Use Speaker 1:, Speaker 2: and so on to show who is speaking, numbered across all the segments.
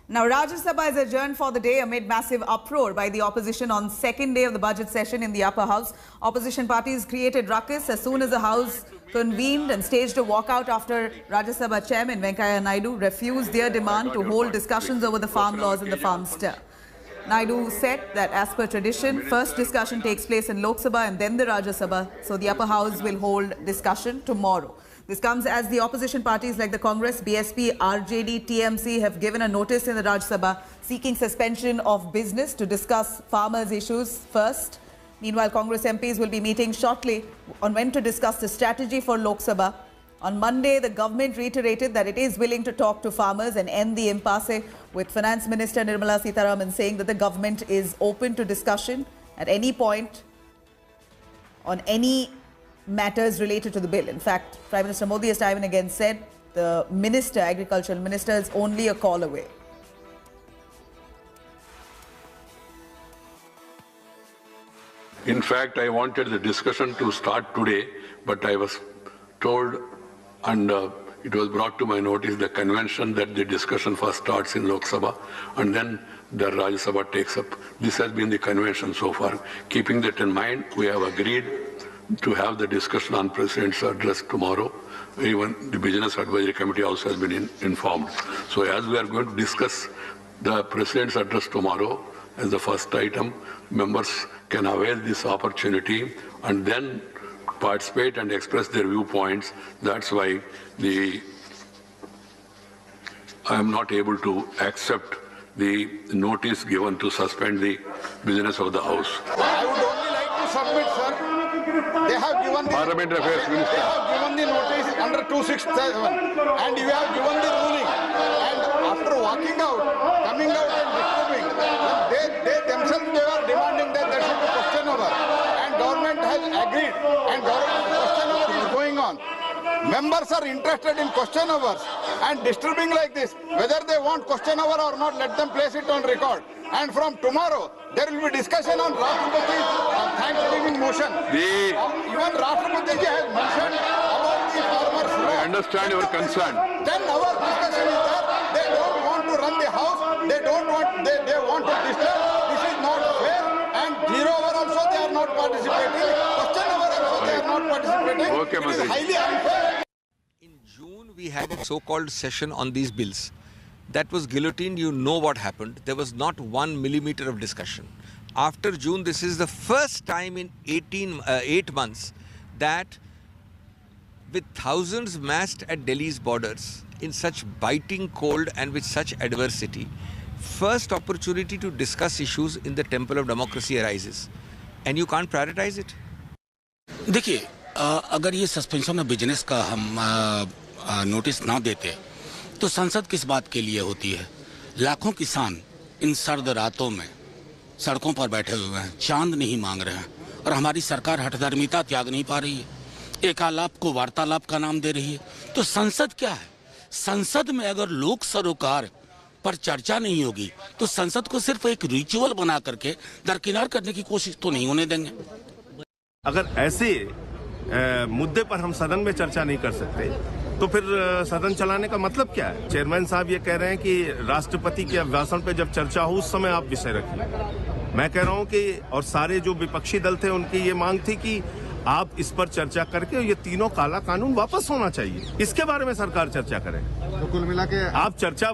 Speaker 1: Now, Rajya Sabha is adjourned for the day amid massive uproar by the opposition on second day of the budget session in the upper house. Opposition parties created ruckus as soon as the house convened and staged a walkout after Rajya Sabha chairman Venkaiah Naidu refused their demand to hold discussions over the farm laws in the farm stir. Naidu said that as per tradition, first discussion takes place in Lok Sabha and then the Rajya Sabha. So the upper house will hold discussion tomorrow. This comes as the opposition parties like the Congress, BSP, RJD, TMC have given a notice in the Rajya Sabha seeking suspension of business to discuss farmers' issues first. Meanwhile, Congress MPs will be meeting shortly on when to discuss the strategy for Lok Sabha. On Monday, the government reiterated that it is willing to talk to farmers and end the impasse, with Finance Minister Nirmala Sitharaman saying that the government is open to discussion at any point on any matters related to the bill. In fact, Prime Minister Modi has time and again said the minister, agricultural minister, is only a call away.
Speaker 2: In fact, I wanted the discussion to start today, but I was told and it was brought to my notice the convention that the discussion first starts in Lok Sabha and then the Rajya Sabha takes up. This has been the convention so far. Keeping that in mind, we have agreed to have the discussion on President's address tomorrow. Even the Business Advisory Committee also has been informed. So as we are going to discuss the President's address tomorrow as the first item, members can avail this opportunity and then participate and express their viewpoints. That's why I am not able to accept the notice given to suspend the business of the House.
Speaker 3: I would only like to submit, sir. They have given the
Speaker 2: Parliament Affairs Minister.
Speaker 3: They have given the notice under 267, and you have given the ruling. And after walking out, coming out and disturbing, they themselves were demanding that there should be question over, and government has agreed, and government question over is going on. Members are interested in question overs and disturbing like this. Whether they want question over or not, let them place it on record. And from tomorrow, there will be discussion on Rashtrapati's Thanksgiving motion. Even Rashtrapati has mentioned about the farmers.
Speaker 2: I understand your concern.
Speaker 3: Then our discussion is that they don't want to run the house. They want to disturb. This is not fair. And zero hour also they are not participating. Question hour also they are not participating.
Speaker 2: Okay,
Speaker 3: it is highly unfair.
Speaker 4: In June, we had a so-called session on these bills. That was guillotined. You know what happened. There was not 1 millimeter of discussion. After June, this is the first time in 8 months that with thousands massed at Delhi's borders in such biting cold and with such adversity, first opportunity to discuss issues in the temple of democracy arises. And you can't prioritize it.
Speaker 5: देखिए, अगर ये suspension of business का हम notice ना देते तो संसद किस बात के लिए होती है? लाखों किसान इन सर्द रातों में सड़कों पर बैठे हुए हैं, चांद नहीं मांग रहे हैं और हमारी सरकार हठधर्मिता त्याग नहीं पा रही है, एकालाप को वार्तालाप का नाम दे रही है। तो संसद क्या है? संसद में अगर लोक सरोकार पर चर्चा नहीं होगी तो संसद को सिर्फ एक रिचुअल बना करके दरकिनार करने की कोशिश तो नहीं होने देंगे।
Speaker 6: अगर ऐसे मुद्दे पर हम सदन में चर्चा नहीं कर सकते तो फिर सदन चलाने का मतलब क्या है? चेयरमैन साहब ये कह रहे हैं कि राष्ट्रपति के अभिभाषण पे जब चर्चा हो उस समय आप विषय रखिए। मैं कह रहा हूं कि और सारे जो विपक्षी दल थे उनकी ये मांग थी कि आप इस पर चर्चा करके ये तीनों काला कानून वापस होना चाहिए, इसके बारे में सरकार चर्चा करे।
Speaker 7: तो कुल मिला के
Speaker 6: आप चर्चा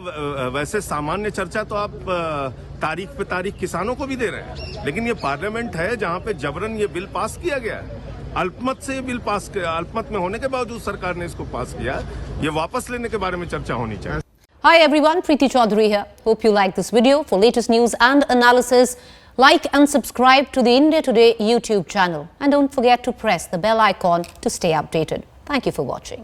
Speaker 6: वैसे सामान्य चर्चा तो आप तारीख पे तारीख किसानों को भी दे रहे हैं, लेकिन ये पार्लियामेंट है जहाँ पे जबरन ये बिल पास किया गया है। अल्पमत से ये बिल पास, अल्पमत में होने के बावजूद सरकार ने इसको पास किया, ये वापस लेने के बारे में चर्चा होनी चाहिए।
Speaker 8: Hi everyone, Preeti Chaudhary here. Hope you like this video. For latest news and analysis, like and subscribe to the India Today YouTube channel. And don't forget to press the bell icon to stay updated. Thank you for watching.